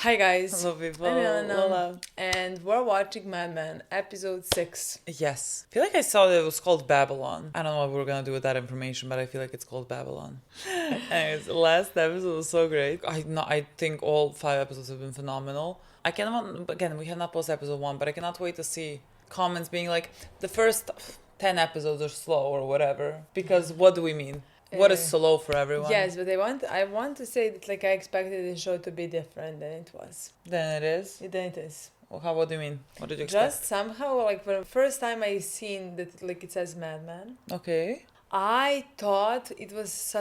Hi guys, Hello people, I'm Milena, Lola. and we're watching Mad Men, episode 6. Yes. I feel like I saw that it was called Babylon. I don't know what we're gonna do with that information, but I feel like it's called Babylon. Anyways, the last episode was so great. I think all 5 episodes have been phenomenal. I cannot, again, we have not posted episode 1, but I cannot wait to see comments being like, the first 10 episodes are slow or whatever. Because what do we mean? What is slow for everyone? Yes, but I want to say that I expected the show to be different than it was. Then it is? Then it is. What do you mean? What did you expect? Just somehow, for the first time I seen that it says Mad Men, Okay. I thought it was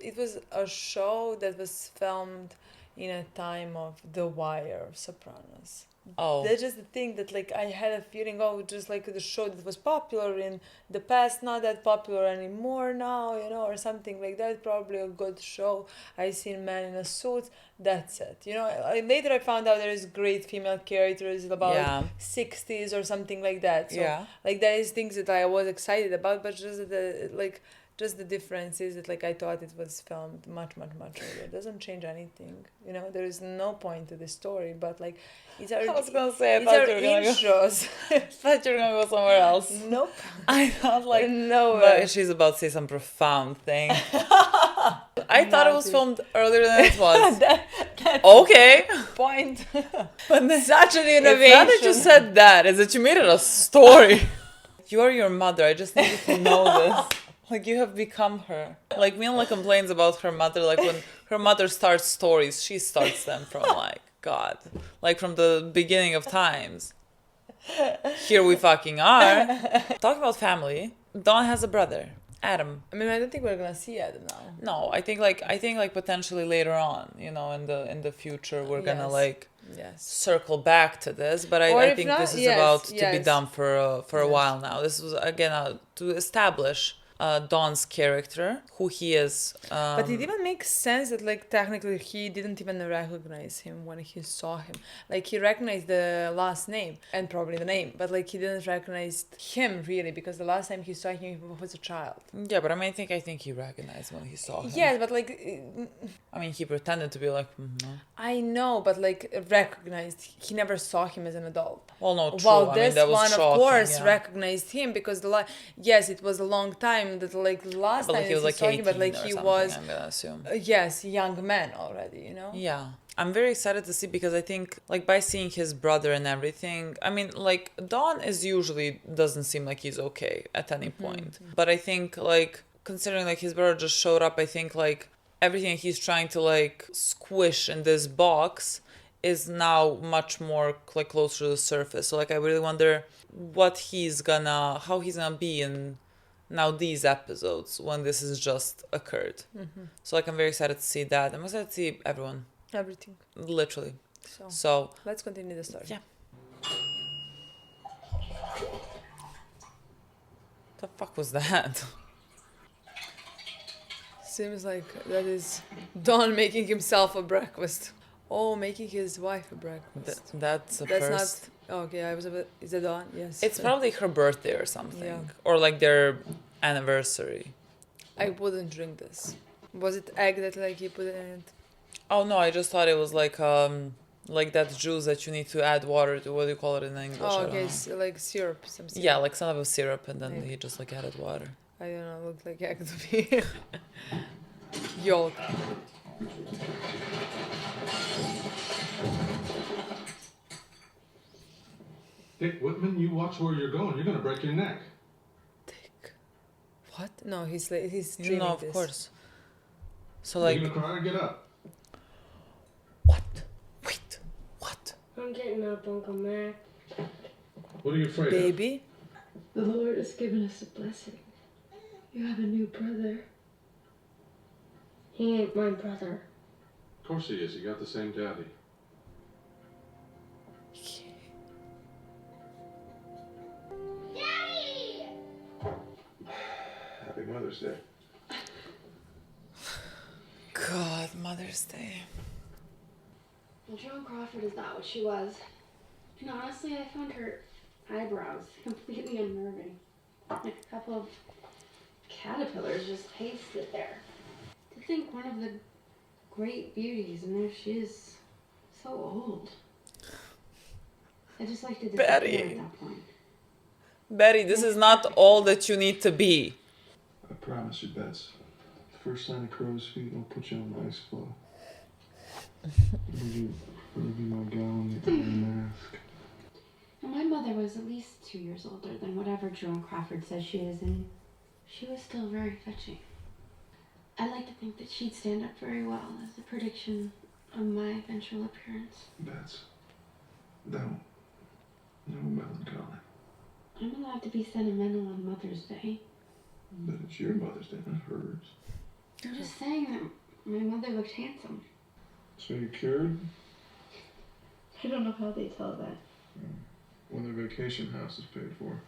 it was a show that was filmed in a time of The Wire or Sopranos. Oh. That's just the thing that I had a feeling, just the show that was popular in the past, not that popular anymore now, or something like that. Probably a good show. I seen Man in a Suit. That's it. Later I found out there is great female characters about 60s or something like that. So that is things that I was excited about, but just the difference is that I thought it was filmed much earlier. It doesn't change anything. There is no point to the story, but it's our I was gonna say, I thought you were gonna intros. I thought you were gonna go somewhere else. Nope. I thought no. But she's about to say some profound thing. I thought it was filmed earlier than it was. That's okay. Point. But then, Such an innovation. it's not that you said that, it's that you made it a story. You are your mother. I just need you to know this. You have become her. Milena complains about her mother. When her mother starts stories, she starts them from God. From the beginning of times. Here we fucking are. Talking about family, Dawn has a brother, Adam. I don't think we're gonna see Adam now. No, I think potentially later on, in the future we're gonna circle back to this. But I think this is about to be done for a while now. This was again to establish Don's character, who he is. But it even makes sense that technically he didn't even recognize him when he saw him. He recognized the last name and probably the name, but he didn't recognize him really, because the last time he saw him he was a child. Yeah, but I think he recognized when he saw him. Yes, but he pretended to be I know, but recognized. He never saw him as an adult. Well, no, true. Well, this that was one, shocking, of course, recognized him because yes, it was a long time that last time he was saw him, but he was I'm gonna assume. Yes, young man already, Yeah. I'm very excited to see, because I think by seeing his brother and everything, Dawn usually doesn't seem like he's okay at any point. Mm-hmm. But I think considering his brother just showed up, I think everything he's trying to squish in this box is now much more closer to the surface. So I really wonder how he's gonna be in now these episodes when this has just occurred. Mm-hmm. So I'm very excited to see that. I'm excited to see everything, literally. So let's continue the story. Yeah. The fuck was that? Seems like that is Don making himself a breakfast. Oh, making his wife a breakfast. That's first. Not. Okay, I was a bit. Is it Dawn? Yes. It's probably her birthday or something, or their anniversary. I wouldn't drink this. Was it egg that you put in it? Oh no, I just thought it was that juice that you need to add water to. What do you call it in English? Oh, okay, syrup, some syrup. Yeah, some of a syrup, and then he just added water. I don't know, it looked like egg to me. Yolk. Dick Whitman, you watch where you're going. You're going to break your neck. Dick. What? No, he's streaming of this. Course. So Are you going to cry or get up? What? Wait. What? I'm getting up, Uncle Mac. What are you afraid Baby? The Lord has given us a blessing. You have a new brother. He ain't my brother. Of course he is. You got the same daddy. Happy Mother's Day. God, Mother's Day. Joan Crawford is not what she was. And honestly, I found her eyebrows completely unnerving. A couple of caterpillars just pasted there. To think one of the great beauties, and there she is, so old. I just like to disappear Betty. at that point. Betty, this is not all that you need to be. I promise you, Bets. First sign of crow's feet, I'll put you on the ice floe. Will you be my gown and my mask? And my mother was at least 2 years older than whatever Joan Crawford says she is, and she was still very fetching. I like to think that she'd stand up very well as a prediction of my eventual appearance. Bets. Don't. No melancholy. I'm allowed to be sentimental on Mother's Day. But it's your Mother's Day, not hers. I'm just saying that my mother looked handsome. So you cured? I don't know how they tell that. When their vacation house is paid for.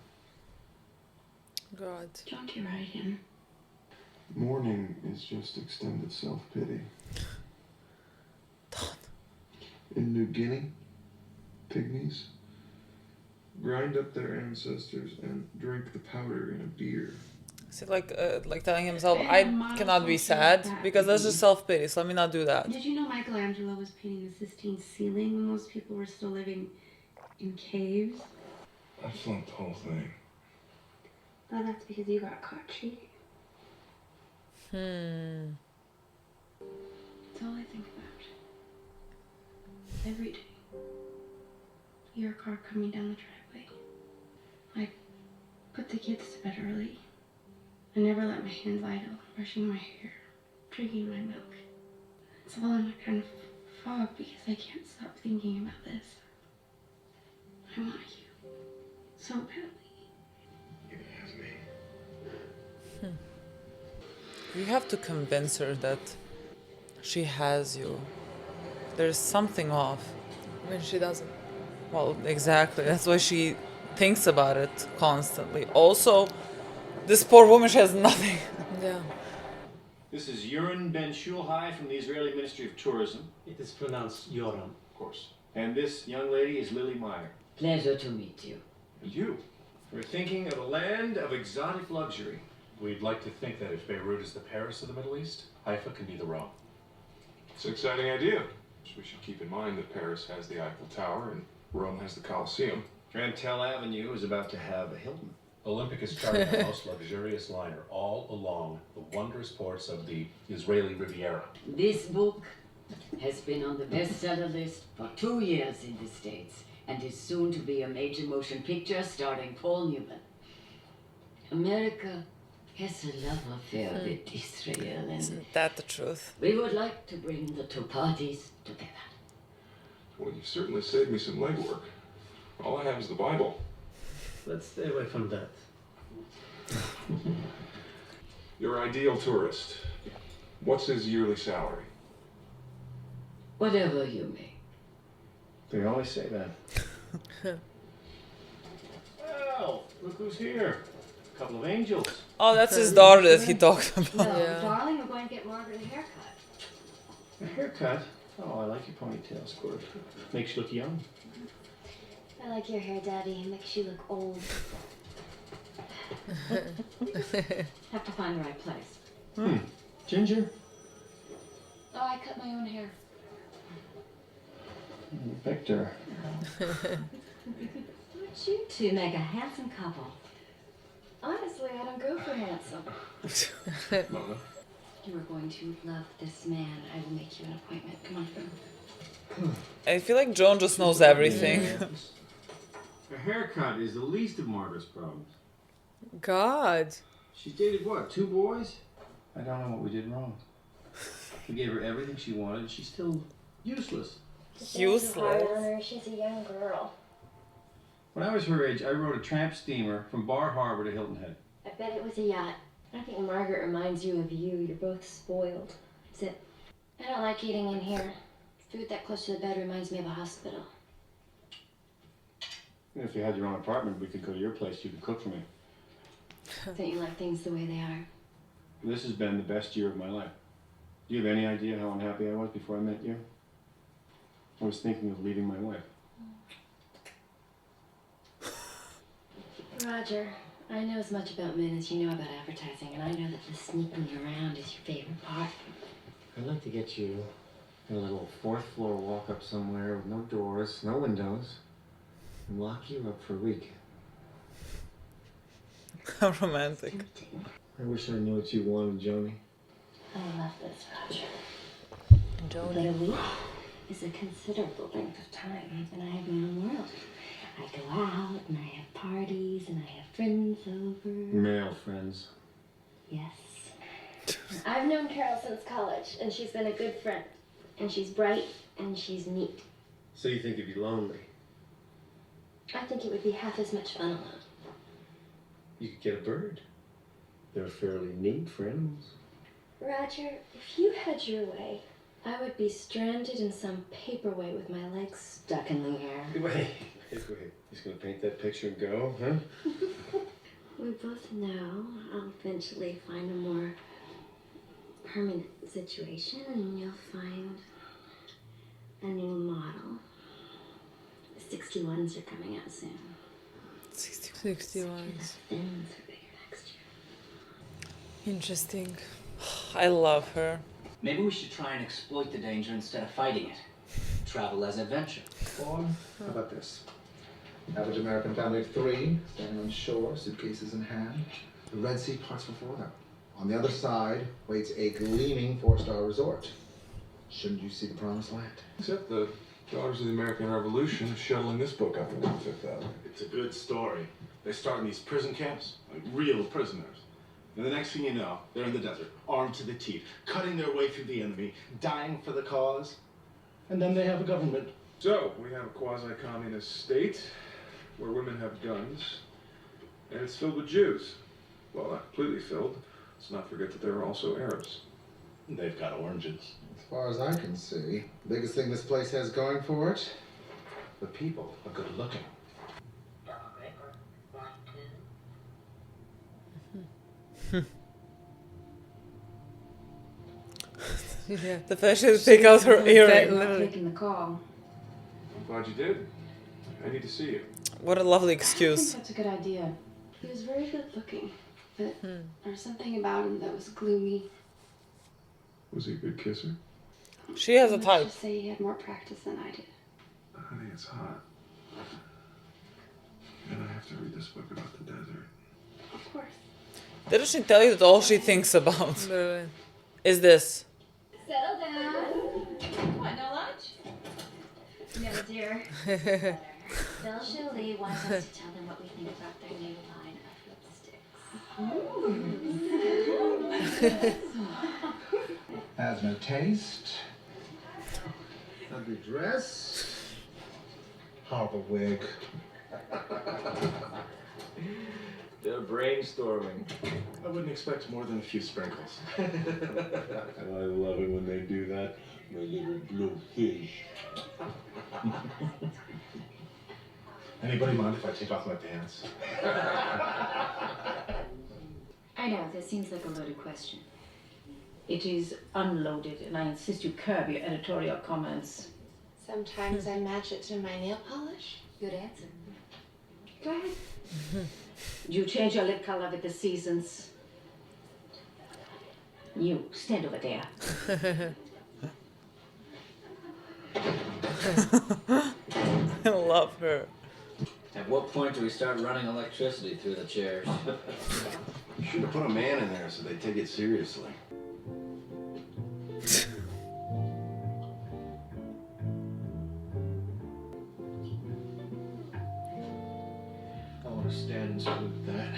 God. Don't you write him? Mourning is just extended self-pity. In New Guinea, pygmies grind up their ancestors and drink the powder in a beer. Is it like telling himself, I cannot be sad because that's just self-pity, so let me not do that. Did you know Michelangelo was painting the Sistine ceiling when most people were still living in caves? I flunked the whole thing. Well, that's because you got caught cheating. That's all I think about. Every day. Your car coming down the driveway. I put the kids to bed early. I never let my hands idle, brushing my hair, drinking my milk. It's all in a kind of fog because I can't stop thinking about this. I want you so badly. You have me. You have to convince her that she has you. There's something off. When she doesn't. Well, exactly. That's why she thinks about it constantly. Also, this poor woman, she has nothing. Yeah. This is Joan Ben Shulhai from the Israeli Ministry of Tourism, It is pronounced Joran. of course. And this young lady is Lily Meyer. Pleasure to meet you. And you. We're thinking of a land of exotic luxury. We'd like to think that if Beirut is the Paris of the Middle East, Haifa can be the Rome. It's an exciting idea. We should keep in mind that Paris has the Eiffel Tower and Rome has the Colosseum. Grantel Avenue is about to have a Hilton. Olympic is charting the most luxurious liner all along the wondrous ports of the Israeli Riviera. This book has been on the bestseller list for 2 years in the States and is soon to be a major motion picture starring Paul Newman. America has a love affair with Israel, and Isn't that the truth? we would like to bring the two parties together. Well, you certainly saved me some legwork. All I have is the Bible. Let's stay away from that. Your ideal tourist. What's his yearly salary? Whatever you may. They always say that. Well, look who's here. A couple of angels. Oh, that's his daughter that he talked about. No, Yeah. darling, we're going to get Margaret a haircut. A haircut? Oh, I like your ponytail, Squirt. Makes you look young. I like your hair, Daddy. It makes you look old. Have to find the right place. Ginger? Oh, I cut my own hair. Victor. You two make a handsome couple. Honestly, I don't go for handsome. Lola? You are going to love this man. I will make you an appointment. Come on. I feel like Joan just knows everything. A haircut is the least of Margaret's problems. God. She dated what, 2 boys? I don't know what we did wrong. We gave her everything she wanted, and she's still useless. Useless. She's a young girl. When I was her age, I rode a tramp steamer from Bar Harbor to Hilton Head. I bet it was a yacht. I think Margaret reminds you of you. You're both spoiled. Sit. I don't like eating in here. Food that close to the bed reminds me of a hospital. If you had your own apartment, we could go to your place. You could cook for me. Don't you like things the way they are? This has been the best year of my life. Do you have any idea how unhappy I was before I met you? I was thinking of leaving my wife. Roger, I know as much about men as you know about advertising, and I know that the sneaking around is your favorite part. I'd like to get you A little fourth floor walk up somewhere with no doors, no windows, and lock you up for a week. How romantic. I wish I knew what you wanted, Joni. I love this, Roger. Joan. But a week is a considerable length of time, and I have my own world. I go out, and I have parties, and I have friends over. Male friends. Yes. I've known Carol since college, and she's been a good friend. And she's bright, and she's neat. So you think you'd be lonely? I think it would be half as much fun alone. You could get a bird. They're fairly neat for animals. Roger, if you had your way, I would be stranded in some paperweight with my legs stuck in the air. Wait. He's gonna paint that picture and go, huh? We both know I'll eventually find a more permanent situation, and you'll find a new model. The 61s are coming out soon. 61s. The fins are bigger next year. Interesting. I love her. Maybe we should try and exploit the danger instead of fighting it. Travel as adventure. Or how about this? Average American family of 3, standing on shore, suitcases in hand. The Red Sea parts before them. On the other side waits a gleaming 4-star resort. Shouldn't you see the promised land? Except the Daughters of the American Revolution shuttling this book up and down Fifth Avenue. It's a good story. They start in these prison camps, like real prisoners. And the next thing you know, they're in the desert, armed to the teeth, cutting their way through the enemy, dying for the cause. And then they have a government. So, we have a quasi-communist state where women have guns, and it's filled with Jews. Well, not completely filled. Let's not forget that there are also Arabs. They've got oranges. As far as I can see, the biggest thing this place has going for it, the people are good looking. Yeah. The fact she had to take out her earring. Taking the call. I'm glad you did. I need to see you. What a lovely I think excuse. that's a good idea. He was very good looking, but there was something about him that was gloomy. Was he a good kisser? She has a Let's type. just say he had more practice than I did. Honey, it's hot. And I have to read this book about the desert. Of course. Didn't she tell you that all she thinks about Really. is this? Settle down. Come on, no lunch? No, dear. Belle Jolie wants us to tell them what we think about their new line of lipsticks. Has no taste. Ugly dress. Horrible wig. They're brainstorming. I wouldn't expect more than a few sprinkles. I love it when they do that. My little blue fish. Anybody mind if I take off my pants? I know, that seems like a loaded question. It is unloaded, and I insist you curb your editorial comments. Sometimes I match it to my nail polish. Good answer. Go ahead. Do you change your lip color with the seasons? You, stand over there. I love her. At what point do we start running electricity through the chairs? You should have put a man in there so they take it seriously. I want to stand and salute that.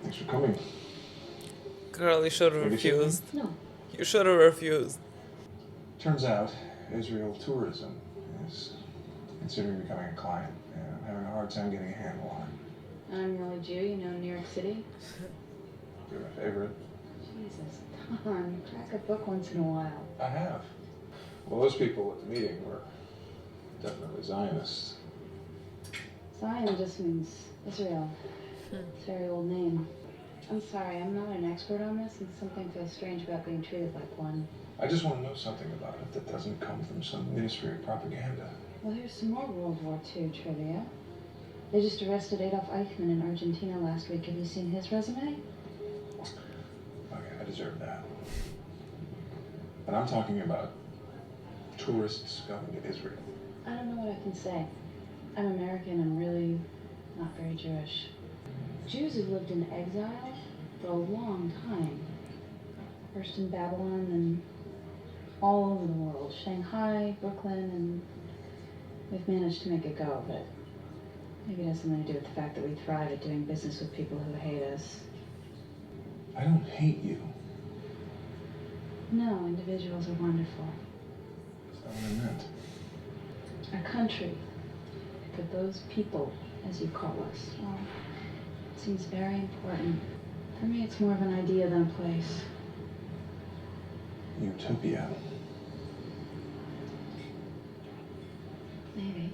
Thanks for coming. Girl, you should have refused. No. You should have refused. Turns out, Israel Tourism is considering becoming a client, and I'm having a hard time getting a handle on it. I'm really Jew, you know, New York City. You're my favorite. Jesus, come on, crack a book once in a while. I have. Well, those people at the meeting were definitely Zionists. Zion just means Israel. It's a very old name. I'm sorry, I'm not an expert on this, and something feels strange about being treated like one. I just want to know something about it that doesn't come from some ministry of propaganda. Well, here's some more World War II trivia. They just arrested Adolf Eichmann in Argentina last week. Have you seen his resume? Okay, I deserve that. But I'm talking about tourists going to Israel. I don't know what I can say. I'm American and really not very Jewish. Jews have lived in exile for a long time. First in Babylon and all over the world. Shanghai, Brooklyn, and we've managed to make it go, but maybe it has something to do with the fact that we thrive at doing business with people who hate us. I don't hate you. No, individuals are wonderful. That's not what I meant. A country, but those people, as you call us, well, it seems very important. For me, it's more of an idea than a place. Utopia. Maybe.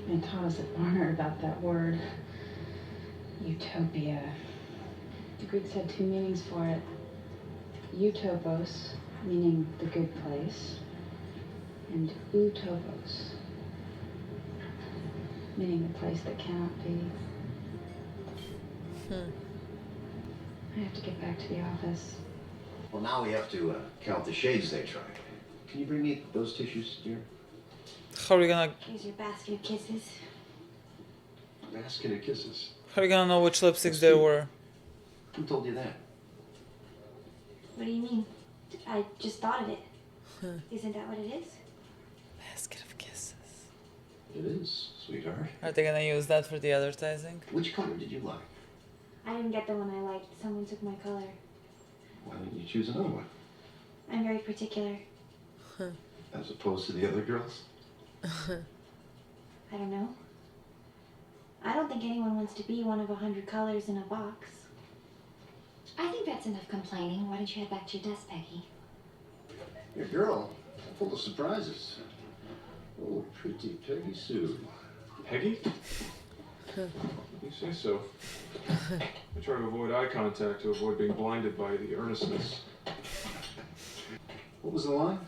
They taught us at Barnard about that word, utopia. The Greeks had two meanings for it. Utopos, meaning the good place, and utopos, meaning the place that cannot be. I have to get back to the office. Well, now we have to count the shades they tried. Can you bring me those tissues, dear? How are you gonna Here's your basket of kisses. Basket of kisses. how are you gonna know which lipsticks there were? Who told you that? What do you mean? I just thought of it. Isn't that what it is? Basket of kisses. It is, sweetheart. Are they gonna use that for the advertising? Which color did you like? I didn't get the one I liked. Someone took my color. Why didn't you choose another one? I'm very particular. As opposed to the other girls? I don't know. I don't think anyone wants to be one of 100 colors in a box. I think that's enough complaining. Why don't you head back to your desk, Peggy? Your girl, full of surprises. Oh, pretty Peggy Sue. Peggy? You say so. I try to avoid eye contact to avoid being blinded by the earnestness. What was the line?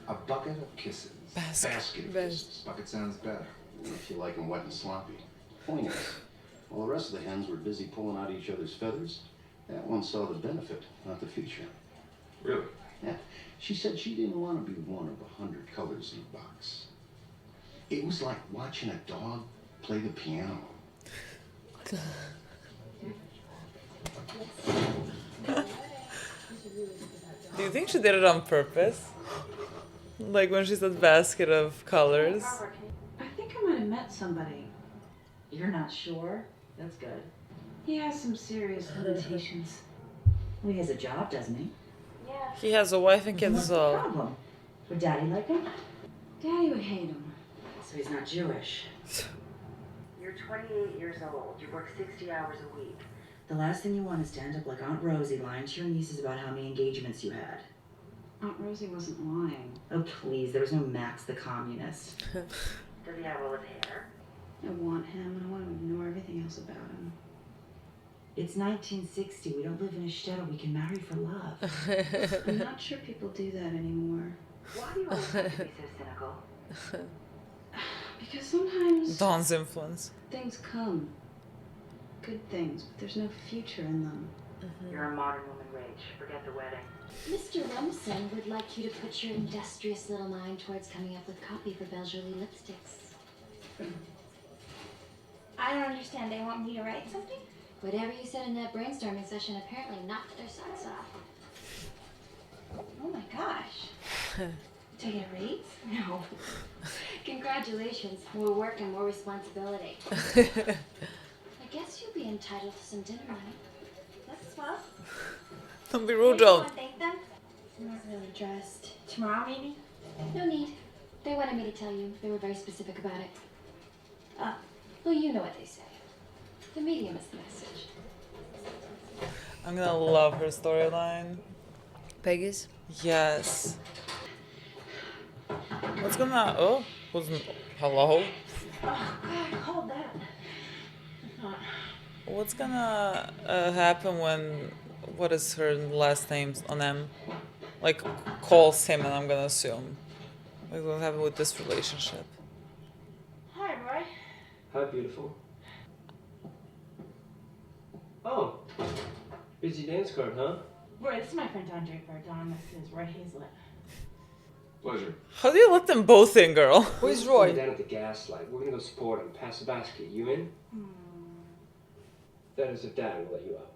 A bucket of kisses. Basket. Basket of kisses. Bucket sounds better. If you like them wet and sloppy. Point is, while the rest of the hens were busy pulling out each other's feathers, that one saw the benefit, not the future. Really? Yeah. She said she didn't want to be one of 100 colors in a box. It was like watching a dog play the piano. Do you think she did it on purpose? Like when she said basket of colors? I think I might have met somebody. You're not sure? That's good. He has some serious limitations. Well, he has a job, doesn't he? Yeah. He has a wife and kids What's as the well. problem? Would Daddy like him? Daddy would hate him. So he's not Jewish. You're 28 years old. You work 60 hours a week. The last thing you want is to end up like Aunt Rosie lying to your nieces about how many engagements you had. Aunt Rosie wasn't lying. Oh, please. There was no Max the communist. Does he have all his hair? I want him, and I want to ignore everything else about him. It's 1960. We don't live in a shtetl. We can marry for love. I'm not sure people do that anymore. Why do you always have to be so cynical? Because sometimes Dawn's influence. things come. Good things, but there's no future in them. You're a modern woman, Rach. Forget the wedding. Mr. Remsen would like you to put your industrious little mind towards coming up with copy for Belgially lipsticks. I don't understand. They want me to write something? Whatever you said in that brainstorming session apparently knocked their socks off. Oh my gosh. Do I get a raise? No. Congratulations. More work and more responsibility. I guess you'll be entitled to some dinner money. That's swell. Don't be rude, Maybe you Joan. wanna thank them? I'm not really dressed. Tomorrow, maybe? No need. They wanted me to tell you. They were very specific about it. Well, you know what they say. The medium is the message. I'm gonna love her storyline. Peggy's? Yes. What's gonna... Oh, hello? Oh, God, hold that. What's gonna happen when... What is her last name on M? Like, calls him, and I'm gonna assume. Like, what'll happen with this relationship? Hi, Roy. beautiful. Oh, busy dance card, huh? Roy, this is my friend Don Draper. Don, this is Roy Hazlett. Pleasure. How do you let them both in, girl? Who is We're Roy? down at the Gaslight. We're gonna go support him. Pass the basket. You in? That is if Dad will let you out.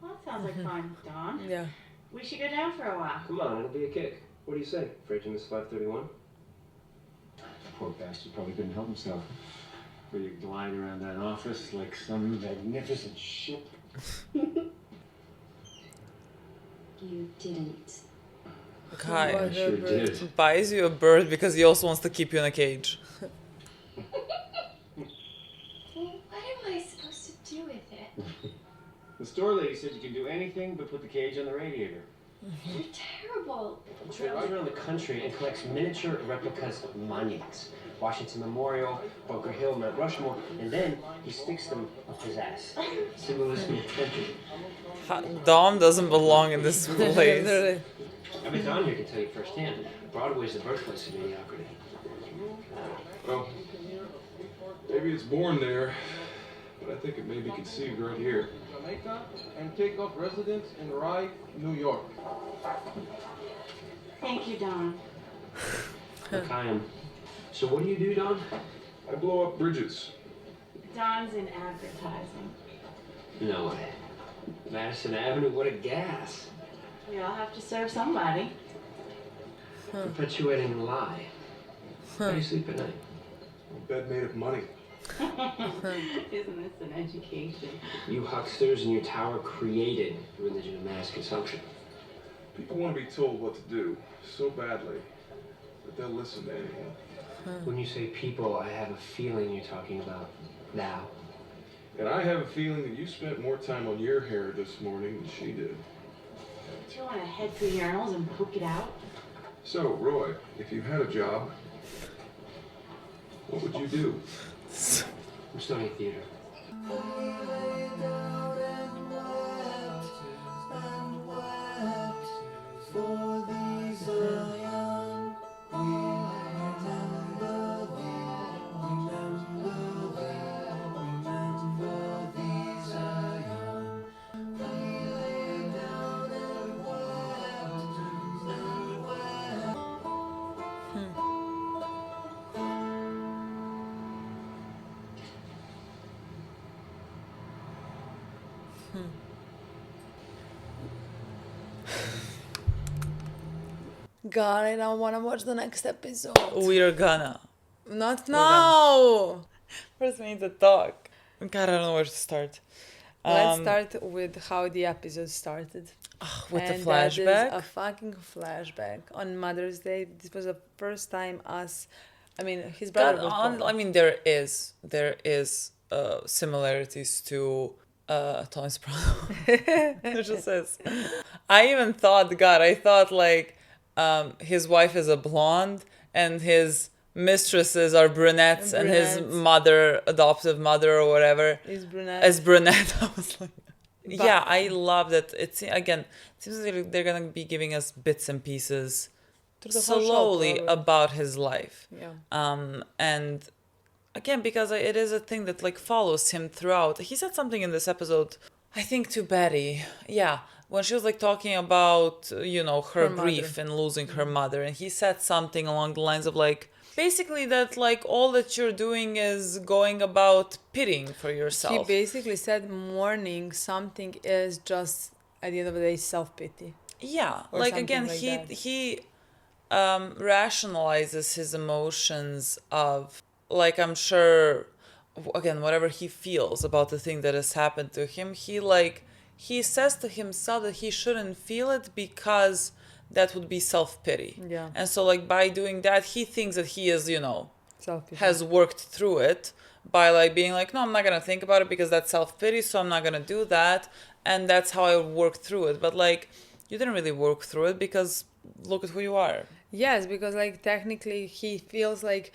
Well, that sounds like fun, Don. Yeah. We should go down for a while. Come on, it'll be a kick. What do you say? Afraid to miss 531? Poor bastard probably couldn't help himself. Where you glide around that office like some magnificent ship. You didn't. Guy I sure did. buys you a bird because he also wants to keep you in a cage. Well, what am I supposed to do with it? The store lady said you can do anything but put the cage on the radiator. You're terrible. He travels around the country and collects miniature replicas of monuments. Washington Memorial, Bunker Hill, Mount Rushmore, and then he sticks them up his ass. Symbolism of country. Dom doesn't belong in this place. I bet Don here can tell you firsthand. Broadway's the birthplace of mediocrity. Well, maybe it's born there, but I think it may be conceived right here. Jamaica and take up residence in Rye, New York. Thank you, Don. Look, I am. So what do you do, Don? I blow up bridges. Don's in advertising. No way. Madison Avenue, what a gas. We all have to serve somebody. Perpetuating a lie. How do you sleep at night? A bed made of money. Isn't this an education? You hucksters and your tower created the religion of mass consumption. People want to be told what to do so badly that they'll listen to anyone. When you say people, I have a feeling you're talking about thou. And I have a feeling that you spent more time on your hair this morning than she did. Do you want to head for urinals and poke it out? So, Roy, if you had a job, what would you do? I'm studying theater. God, I don't want to watch the next episode. We're gonna. Not now. First we need to talk. God, I don't know where to start. Let's start with how the episode started. With and the flashback? That is a fucking flashback. On Mother's Day, this was the first time his brother was born. There is similarities to Tony Soprano. It just is. I even thought, his wife is a blonde and his mistresses are brunettes and his adoptive mother or whatever is brunette. I was like, yeah, I love that. It seems like they're gonna be giving us bits and pieces slowly about his life. Yeah. And again, because it is a thing that follows him throughout. He said something in this episode, I think, to Betty. Yeah. When she was talking about, her grief and losing her mother. And he said something along the lines of basically that all that you're doing is going about pitying for yourself. He basically said mourning something is just at the end of the day self-pity. Yeah. Again, he rationalizes his emotions of I'm sure again whatever he feels about the thing that has happened to him, he says to himself that he shouldn't feel it because that would be self-pity. Yeah. And so by doing that, he thinks that he is, self-pity. has worked through it by being no, I'm not going to think about it because that's self-pity, so I'm not going to do that. And that's how I worked through it. But you didn't really work through it because look at who you are. Yes, because technically he feels that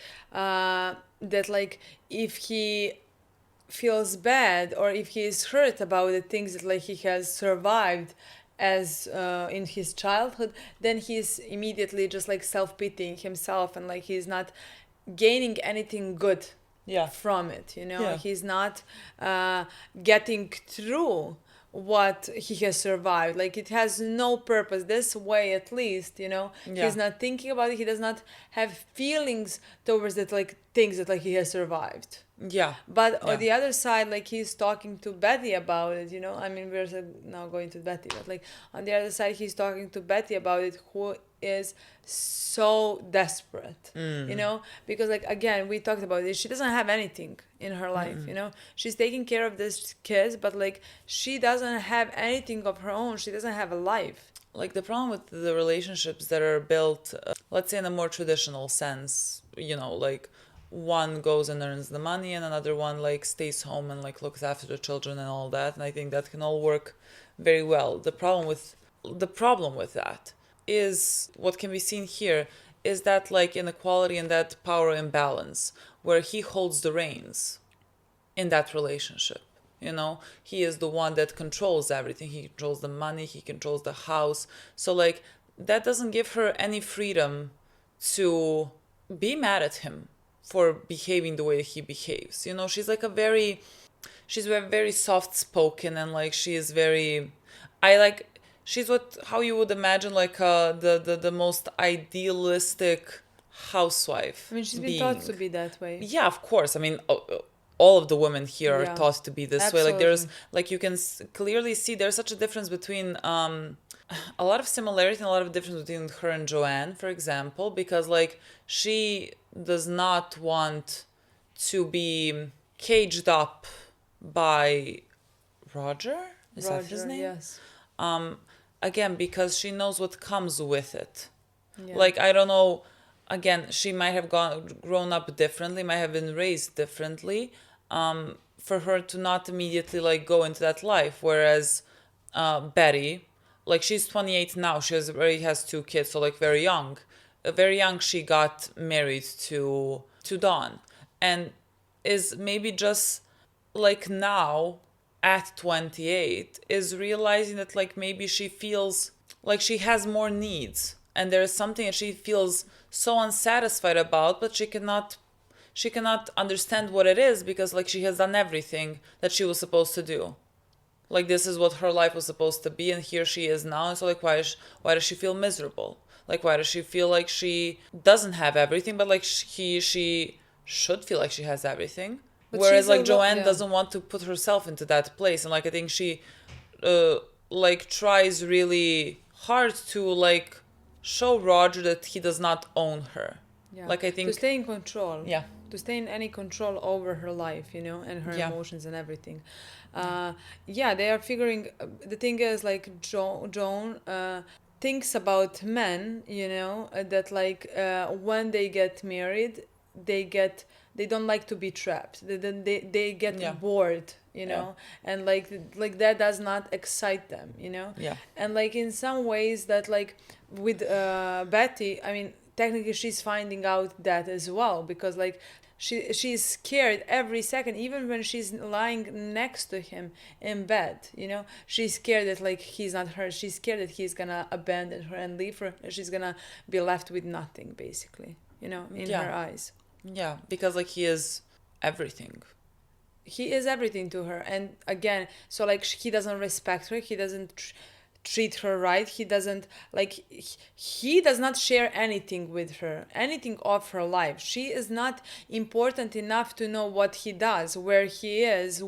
if he feels bad or if he is hurt about the things that he has survived as in his childhood, then he's immediately just self-pitying himself and he's not gaining anything good from it, you know. Yeah. He's not getting through what he has survived. Like, it has no purpose this way, at least, you know. He's not thinking about it. He does not have feelings towards that, like, things that, like, he has survived. But on the other side, like, he's talking to Betty about it, you know. I mean, we're now going to Betty, but, like, on the other side, he's talking to Betty about it, who is so desperate, you know, because, like, again, we talked about this, she doesn't have anything in her life, you know. She's taking care of these kids, but, like, she doesn't have anything of her own. She doesn't have a life. Like, the problem with the relationships that are built, let's say in a more traditional sense, you know, like, one goes and earns the money and another one, like, stays home and, like, looks after the children and all that, and I think that can all work very well. The problem with that is, what can be seen here is that, like, inequality and that power imbalance where he holds the reins in that relationship. You know, he is the one that controls everything. He controls the money, he controls the house. So, like, that doesn't give her any freedom to be mad at him for behaving the way he behaves. You know, she's very soft spoken, and, like, she is very, she's how you would imagine, like, the most idealistic housewife. I mean, she's been taught to be that way. Yeah, of course. I mean, all of the women here are taught to be this way. Like, there's, like, you can clearly see there's such a difference between a lot of similarity and a lot of difference between her and Joanne, for example, because, like, she does not want to be caged up by Roger. Is that his name? Yes. Again, because she knows what comes with it. Yeah. Like, I don't know, again, she might have grown up differently, might have been raised differently, for her to not immediately, like, go into that life. Whereas Betty, like, she's 28 now, she already has 2 kids, so, like, very young. Very young, she got married to Don, and is maybe just, like, now at 28 is realizing that, like, maybe she feels like she has more needs, and there's something that she feels so unsatisfied about, but she cannot understand what it is, because, like, she has done everything that she was supposed to do. Like, this is what her life was supposed to be, and here she is now. And so, like, why does she feel miserable? Like, why does she feel like she doesn't have everything, but, like, she should feel like she has everything? But whereas, like, Joanne doesn't want to put herself into that place. And, like, I think she, like, tries really hard to, like, show Roger that he does not own her. Yeah. Like, I think... To stay in control. Yeah. To stay in any control over her life, you know, and her emotions and everything. They are figuring... The thing is, like, Joan thinks about men, you know, that, like, when they get married, they don't like to be trapped. They get bored, you know, and like that does not excite them, you know. Yeah. And, like, in some ways that, like, with Betty, I mean, technically she's finding out that as well, because, like, she's scared every second, even when she's lying next to him in bed, you know. She's scared that, like, he's not her. She's scared that he's gonna abandon her and leave her. She's gonna be left with nothing, basically, you know, in her eyes. Yeah, because, like, he is everything. He is everything to her. And again, so, like, he doesn't respect her. He doesn't treat her right. He doesn't, like, he does not share anything with her, anything of her life. She is not important enough to know what he does, where he is,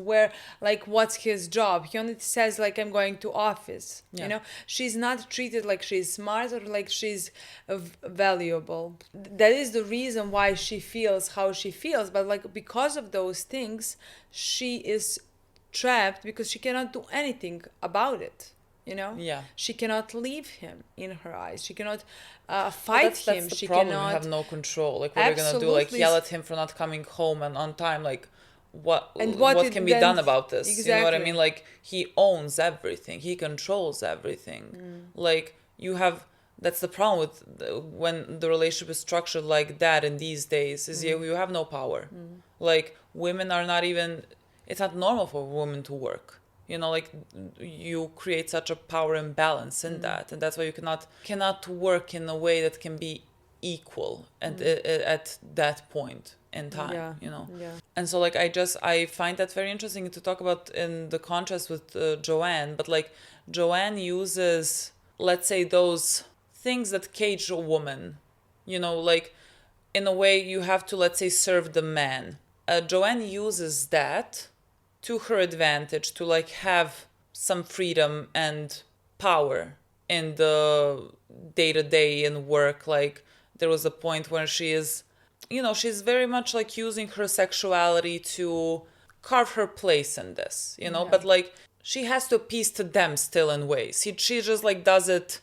like, what's his job. He only says, like, I'm going to office, you know. She's not treated like she's smart or like she's valuable. That is the reason why she feels how she feels, but, like, because of those things, she is trapped because she cannot do anything about it. You know, she cannot leave him in her eyes. She cannot fight him. That's the she problem. cannot. You have no control. Like, what are you gonna do? Like, yell at him for not coming home and on time? Like, what can be done about this? Exactly. You know what I mean? Like, he owns everything. He controls everything. Like, you have. That's the problem with when the relationship is structured like that in these days. Is you have no power. Like, women are not even. It's not normal for women to work. You know, like, you create such a power imbalance in that, and that's why you cannot work in a way that can be equal at that point in time, Yeah. you know. Yeah. And so like I find that very interesting to talk about in the contrast with Joanne. But like Joanne uses, let's say, those things that cage a woman, you know, like in a way you have to, let's say, serve the man. Joanne uses that to her advantage to like have some freedom and power in the day-to-day in work. Like there was a point where she is, you know, she's very much like using her sexuality to carve her place in this, you know. Yeah. But like she has to appease to them still in ways. She just like does it,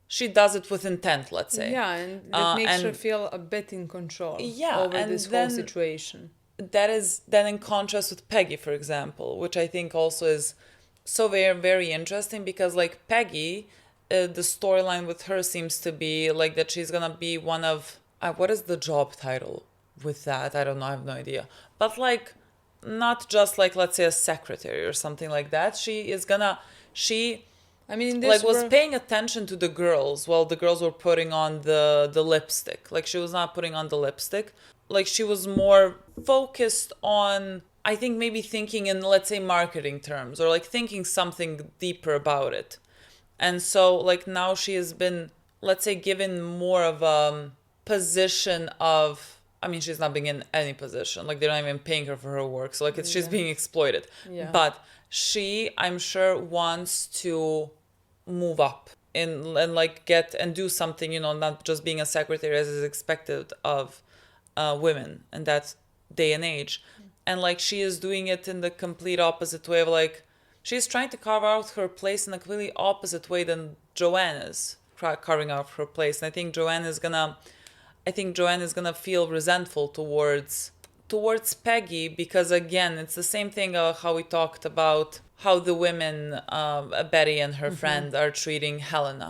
she does it with intent, let's say. Yeah, and that makes her and feel a bit in control Yeah, over and this whole then- situation. that is then in contrast with Peggy, for example, which I think also is so very, very interesting, because like Peggy, the storyline with her seems to be like that she's gonna be one of, what is the job title with that? I don't know, I have no idea. But like, not just like, let's say, a secretary or something like that. I mean, this like was paying attention to the girls while the girls were putting on the lipstick. Like she was not putting on the lipstick. Like she was more focused on, I think, maybe thinking in, let's say, marketing terms, or like thinking something deeper about it. And so like now she has been, let's say, given more of a position of, I mean, she's not being in any position. Like they're not even paying her for her work. So like she's being exploited. Yeah. But she, I'm sure, wants to move up and like get and do something, you know, not just being a secretary as is expected of women in that day and age. And like she is doing it in the complete opposite way of like, she's trying to carve out her place in a completely opposite way than Joanne is carving out her place. And I think Joanne is gonna feel resentful towards Peggy, because again, it's the same thing how we talked about how the women, Betty and her friend, are treating Helen.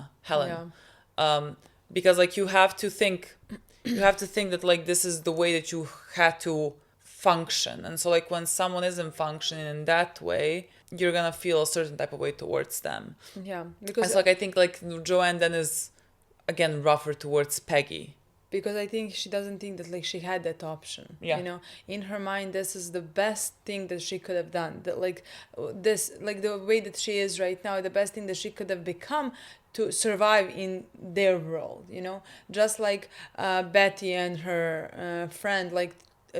Because like you have to think that like this is the way that you had to function. And so like when someone isn't functioning in that way, you're gonna feel a certain type of way towards them. Yeah, Because it's like I think like Joanne then is again rougher towards Peggy. Because I think she doesn't think that like she had that option. Yeah. You know, in her mind, this is the best thing that she could have done. That like this, like the way that she is right now, the best thing that she could have become to survive in their world. You know, just like Betty and her friend like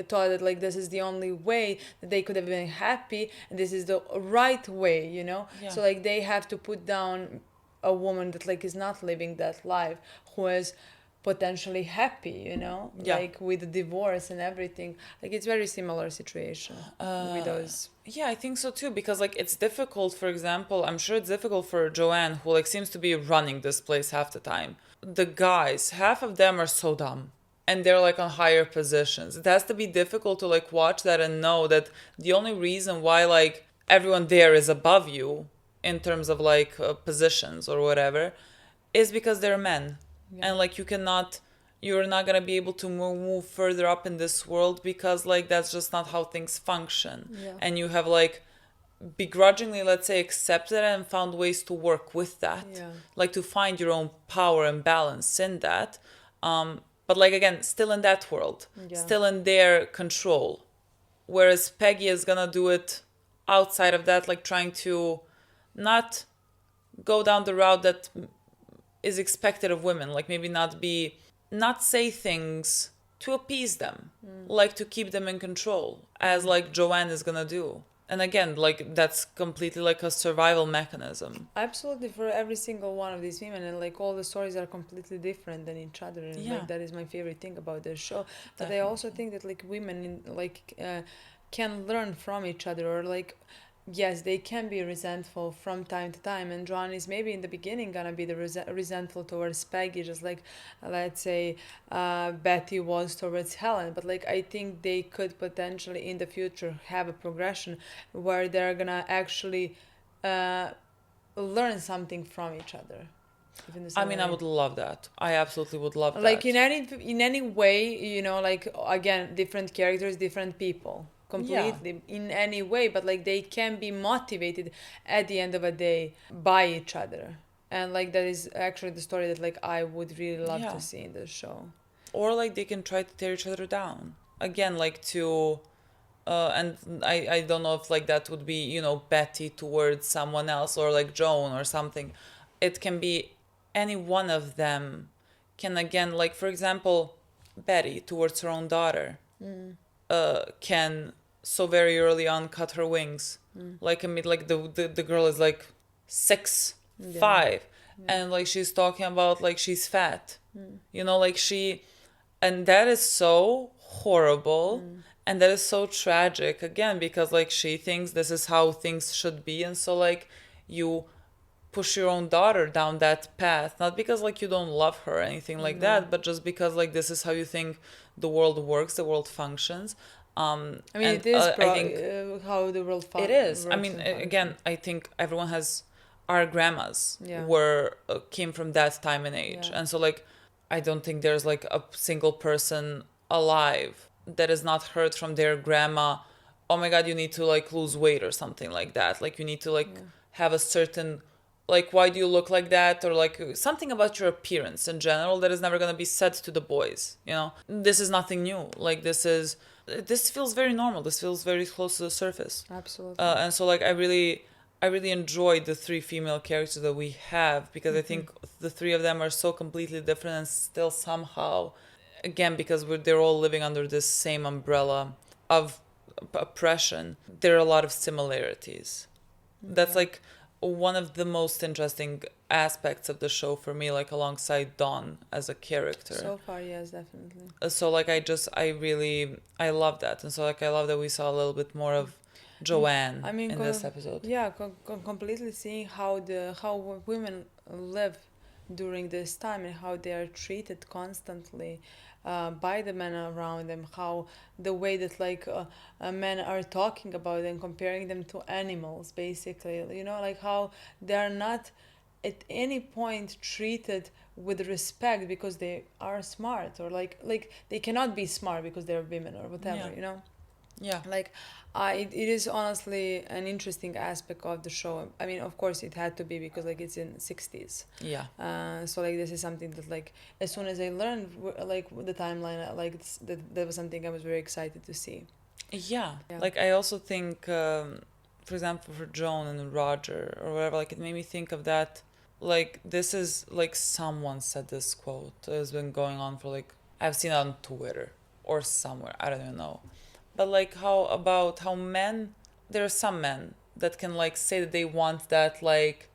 thought that like this is the only way that they could have been happy, and this is the right way. You know, Yeah. so like they have to put down a woman that like is not living that life, who is potentially happy, you know, like with the divorce and everything. Like it's very similar situation with those. Yeah, I think so too, because like it's difficult, for example, I'm sure it's difficult for Joanne, who like seems to be running this place half the time. The guys, half of them are so dumb, and they're like on higher positions. It has to be difficult to like watch that and know that the only reason why like everyone there is above you in terms of like positions or whatever is because they're men. Yeah. And like you're not gonna be able to move further up in this world, because like that's just not how things function. Yeah. And you have like begrudgingly, let's say, accepted it and found ways to work with that. Yeah. Like to find your own power and balance in that. But like again, still in that world, still in their control. Whereas Peggy is gonna do it outside of that, like trying to not go down the route that is expected of women, like maybe not say things to appease them, like to keep them in control, as like Joanne is gonna do. And again, like that's completely like a survival mechanism. Absolutely, for every single one of these women, and like all the stories are completely different than each other, and like that is my favorite thing about this show. But Definitely. I also think that like women can learn from each other, or like yes, they can be resentful from time to time, and Joan is maybe in the beginning gonna be the resentful towards Peggy, just like let's say Betty was towards Helen. But like I think they could potentially in the future have a progression where they're gonna actually learn something from each other. I mean, I would love that. I absolutely would love that. Like in any way, you know, like again, different characters, different people. Completely in any way, but like they can be motivated at the end of a day by each other. And like that is actually the story that like I would really love Yeah. to see in the show. Or like they can try to tear each other down again, like to and I don't know if like that would be, you know, Betty towards someone else or like Joan or something. It can be any one of them can, again, like for example, Betty towards her own daughter can so very early on cut her wings. Like I mean, like the girl is like 6, 5, and like she's talking about like she's fat. You know, like she, and that is so horrible. And that is so tragic, again, because like she thinks this is how things should be, and so like you push your own daughter down that path, not because like you don't love her or anything like that, but just because like this is how you think the world works, the world functions. I mean, it is I think how the world it is. I mean, again, I think everyone has, our grandmas were came from that time and age, and so like I don't think there's like a single person alive that is not heard from their grandma, oh my god, you need to like lose weight or something like that, like you need to like have a certain, like why do you look like that, or like something about your appearance in general that is never going to be said to the boys, you know. This is nothing new, like this feels very normal, this feels very close to the surface. Absolutely. And so like I really enjoyed the 3 female characters that we have, because I think the 3 of them are so completely different and still somehow, again, because they're all living under this same umbrella of oppression, there are a lot of similarities. That's like one of the most interesting aspects of the show for me, like alongside Dawn as a character. So far, yes, definitely. So like I love that, and so like I love that we saw a little bit more of Joanne in this episode. Yeah, completely seeing how women live during this time and how they are treated constantly by the men around them, how the way that like men are talking about them, comparing them to animals, basically, you know, like how they are not at any point treated with respect because they are smart, or like they cannot be smart because they're women or whatever, you know. Yeah. Like, it is honestly an interesting aspect of the show. I mean, of course, it had to be because like it's in 60s. Yeah. So like this is something that like as soon as I learned like the timeline, like that was something I was very excited to see. Yeah. Like I also think, for example, for Joan and Roger or whatever, like it made me think of that. Like this is like someone said this quote. It's been going on for like, I've seen it on Twitter or somewhere. I don't even know. But like how men, there are some men that can like say that they want that, like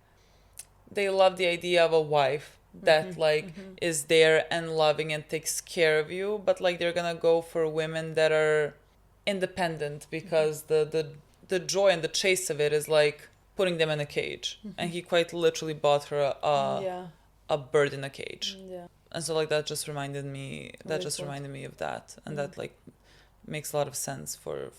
they love the idea of a wife that is there and loving and takes care of you, but like they're gonna go for women that are independent because the joy and the chase of it is like putting them in a cage. And he quite literally bought her a bird in a cage. And so like that just reminded me of that, and that like makes a lot of sense for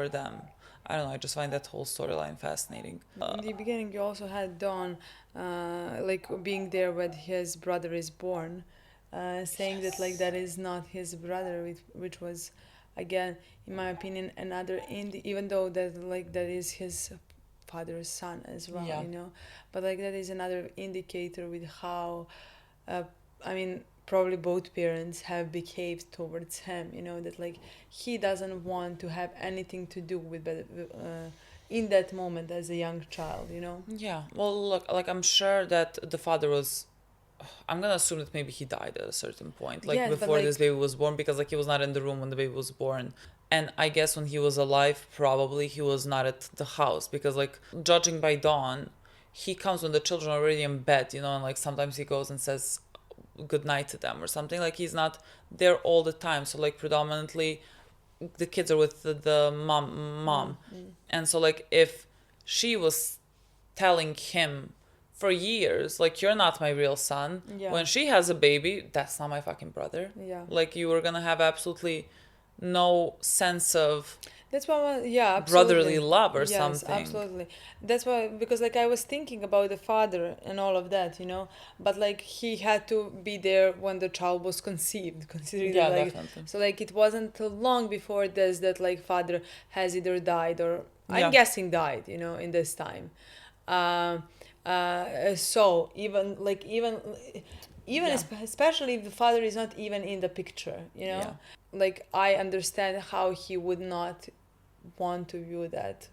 them. I don't know, I just find that whole storyline fascinating. In the beginning, you also had Dawn, like being there when his brother is born, saying that like that is not his brother, which was, again, in my opinion, another even though that like that is his father's son as well, you know, but like that is another indicator with how, I mean, probably both parents have behaved towards him, you know, that like he doesn't want to have anything to do with in that moment as a young child, you know. Yeah, well, look, like I'm sure that the father was, I'm gonna assume that maybe he died at a certain point, like before this baby was born, because like he was not in the room when the baby was born. And I guess when he was alive, probably he was not at the house, because like judging by Dawn, he comes when the children are already in bed, you know, and like sometimes he goes and says good night to them or something. Like he's not there all the time, so like predominantly the kids are with the mom. And so like if she was telling him for years like, you're not my real son, when she has a baby, that's not my fucking brother, like you were gonna have absolutely no sense of that's why brotherly love or yes, something. Absolutely. That's why, because like I was thinking about the father and all of that, you know, but like he had to be there when the child was conceived, considering that, like, definitely. So like it wasn't long before this that like father has either died or I'm guessing died, you know, in this time. So especially if the father is not even in the picture, you know. Yeah. Like, I understand how he would not want to view that,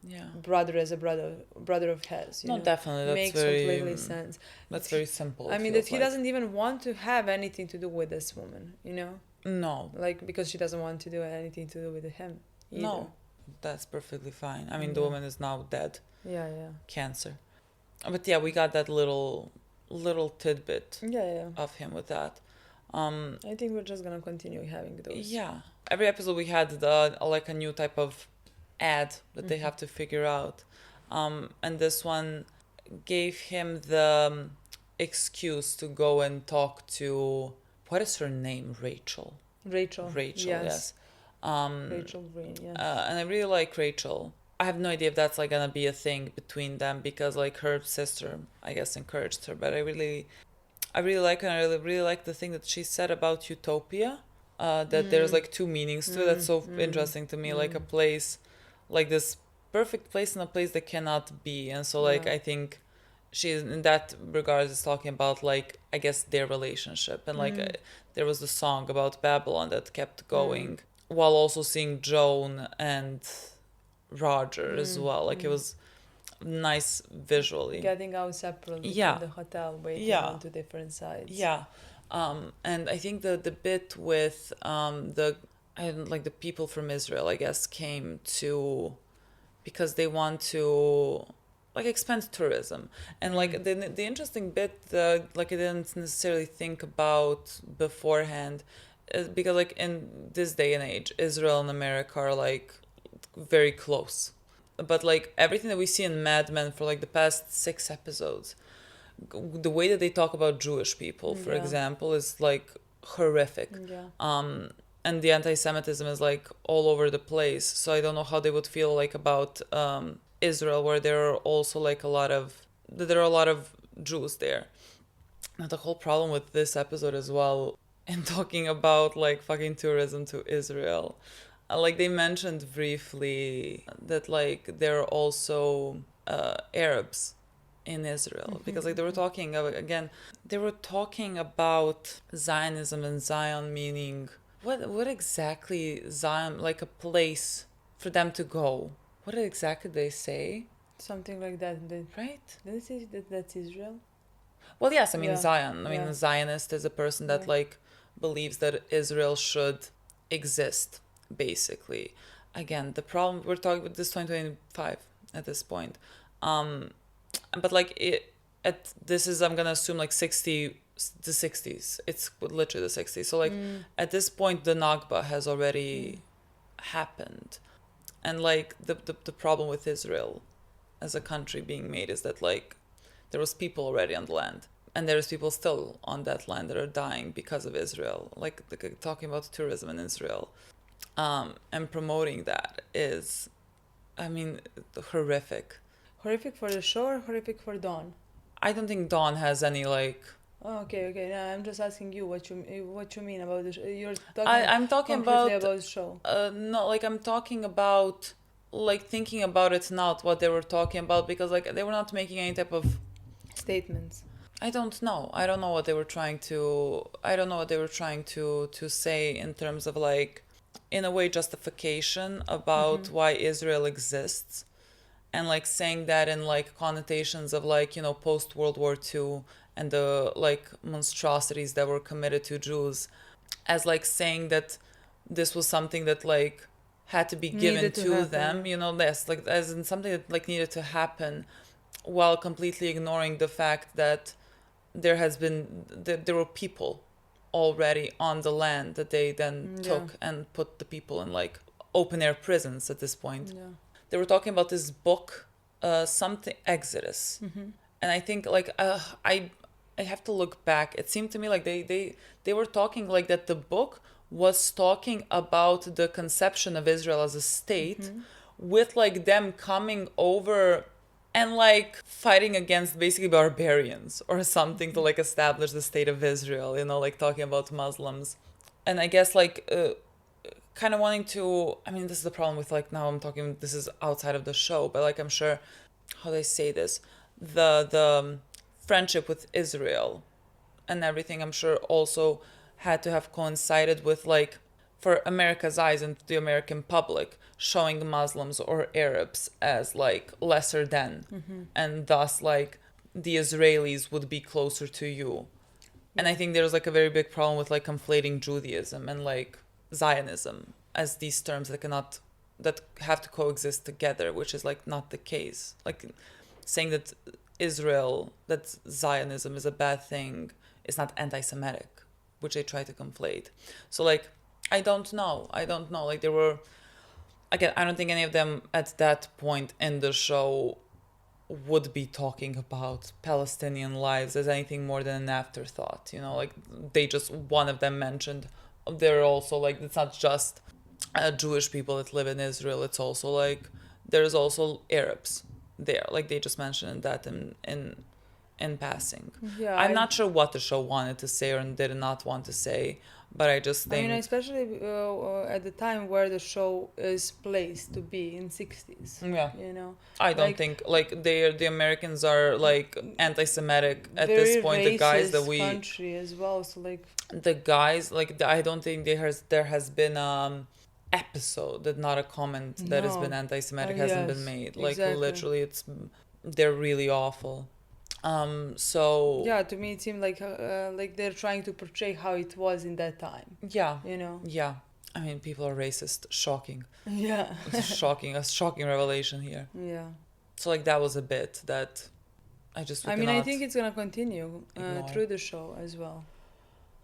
Yeah. brother as a brother of his. No, know? definitely. That's Makes very, completely sense. That's very simple. I it mean, that feels he like. doesn't even want to have anything to do with this woman, you know? No. Like, because she doesn't want to do anything to do with him either. No, that's perfectly fine. I mean, the Yeah. woman is now dead. Yeah, yeah. Cancer. But yeah, we got that little tidbit Yeah. of him with that. I think we're just gonna continue having those. Yeah. Every episode we had like a new type of ad that they have to figure out. And this one gave him the excuse to go and talk to, what is her name? Rachel, yes. Rachel Green, yes. And I really like Rachel. I have no idea if that's like gonna be a thing between them, because like her sister, I guess, encouraged her. But I really like her. And I really like the thing that she said about utopia. That there's like two meanings to it. That's so interesting to me. Like a place, like this perfect place, and a place that cannot be. And so like I think she's in that regard is talking about like, I guess, their relationship. And like there was the song about Babylon that kept going while also seeing Joan and Roger as well. Like it was nice visually. Getting out separately Yeah. from the hotel, waiting Yeah. on two different sides. Yeah. And I think the bit with the people from Israel, I guess, came to because they want to like expand tourism. And like the interesting bit like I didn't necessarily think about beforehand is because like in this day and age, Israel and America are like very close. But like everything that we see in Mad Men for like the past 6 episodes, the way that they talk about Jewish people, for example, is like horrific. And the anti-Semitism is like all over the place. So I don't know how they would feel like about Israel, where there are also like a lot of Jews there. Now the whole problem with this episode as well, and talking about like fucking tourism to Israel, like they mentioned briefly that like there are also Arabs in Israel, because like they were talking about Zionism and Zion meaning what exactly Zion, like a place for them to go. What exactly did they say? Something like that, right? Did they say that that's Israel? Well, yes, I mean, Yeah. Zion. I mean, Yeah. a Zionist is a person that like believes that Israel should exist, basically. Again, the problem, we're talking about this 2025 at this point. But like this is, I'm gonna assume like the 60s. It's literally the 60s. So like at this point, the Nakba has already happened. And like the problem with Israel as a country being made is that like there was people already on the land, and there's people still on that land that are dying because of Israel. Like talking about tourism in Israel, and promoting that is, I mean, horrific. Horrific for the show or horrific for Dawn? I don't think Dawn has any like. Oh, okay. No, I'm just asking you what you mean about the show. You're talking. I'm talking about about the show. No, like I'm talking about like thinking about it, not what they were talking about, because like they were not making any type of statements. I don't know what they were trying to. I don't know what they were trying to say in terms of like, in a way, justification about why Israel exists, and like saying that in like connotations of like, you know, post World War II and the like monstrosities that were committed to Jews, as like saying that this was something that like had to be given to them, you know, this like as in something that like needed to happen, while completely ignoring the fact that there were people already on the land that they then took and put the people in like open air prisons at this point. They were talking about this book, something Exodus, and I think like I have to look back. It seemed to me like they were talking like that the book was talking about the conception of Israel as a state, with like them coming over and like fighting against basically barbarians or something to like establish the state of Israel, you know, like talking about Muslims. And I guess like kind of wanting to, I mean, this is the problem with, like, now I'm talking, this is outside of the show, but, like, I'm sure, how do I say this, the friendship with Israel and everything, I'm sure also had to have coincided with, like, for America's eyes and the American public, showing Muslims or Arabs as, like, lesser than, and thus, like, the Israelis would be closer to you. And I think there's, like, a very big problem with, like, conflating Judaism and, like, Zionism as these terms that have to coexist together, which is, like, not the case. Like, saying that that Zionism is a bad thing is not anti-Semitic, which they try to conflate. So, like, I don't know. Like, there were, again, I don't think any of them at that point in the show would be talking about Palestinian lives as anything more than an afterthought, you know, like, they just, one of them mentioned, they're also, like, it's not just Jewish people that live in Israel, it's also, like, there's also Arabs there, like, they just mentioned that in passing. Yeah, I'm not sure what the show wanted to say or did not want to say, but I just think... I mean, especially at the time where the show is placed to be in 60s. Yeah. You know? I don't think, like, the Americans are, like, anti-Semitic at this point. The guys that we... country as well, so, like... The guys, like, I don't think there has been episode that not a comment that has been anti-Semitic hasn't been made. Like, literally, they're really awful. So yeah, to me it seemed like they're trying to portray how it was in that time. Yeah, you know. Yeah, I mean, people are racist. Shocking. Yeah, a shocking revelation here. Yeah. So, like, that was a bit that I just. I mean, I think it's gonna continue through the show as well.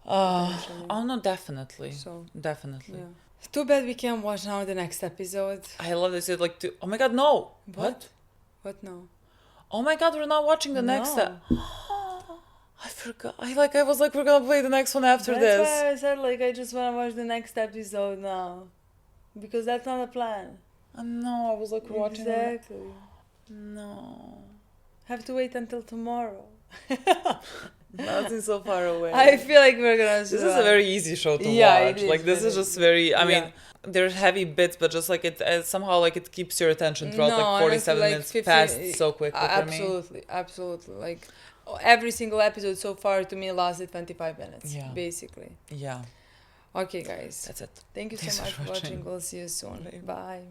Oh no, definitely. So definitely. Yeah. Too bad we can't watch now the next episode. I love this. Like, oh my god, no! What? What no? Oh my god, we're not watching the next. I forgot. I was like, we're gonna play the next one after this. That's why I said, like, I just wanna watch the next episode now, because that's not a plan. No, I was like, we're watching. Exactly. No. Have to wait until tomorrow. Nothing so far away. I feel like we're gonna. This is a very easy show to watch. Like, this is just very. I mean, there's heavy bits, but just like it somehow, like, it keeps your attention throughout. Like, 47 minutes passed so quickly for me. Absolutely. Like, every single episode so far to me lasted 25 minutes. Yeah. Basically. Yeah. Okay, guys. That's it. Thank you so much for watching. We'll see you soon. Bye.